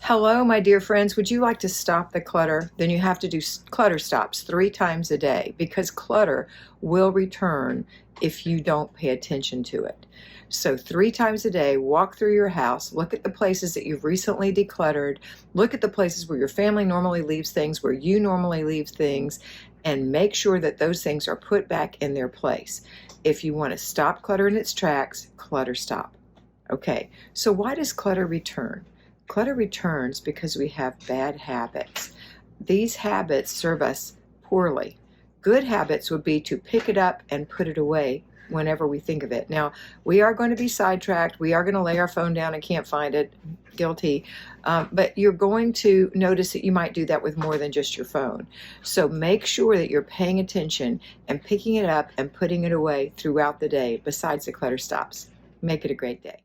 Hello, my dear friends. Would you like to stop the clutter? Then you have to do clutter stops 3 times a day because clutter will return if you don't pay attention to it. So 3 times a day, walk through your house, look at the places that you've recently decluttered, look at the places where your family normally leaves things, where you normally leave things, and make sure that those things are put back in their place. If you want to stop clutter in its tracks, clutter stop. Okay, so why does clutter return? Clutter returns because we have bad habits. These habits serve us poorly. Good habits would be to pick it up and put it away whenever we think of it. Now, we are going to be sidetracked. We are going to lay our phone down and can't find it. Guilty. But you're going to notice that you might do that with more than just your phone. So make sure that you're paying attention and picking it up and putting it away throughout the day besides the clutter stops. Make it a great day.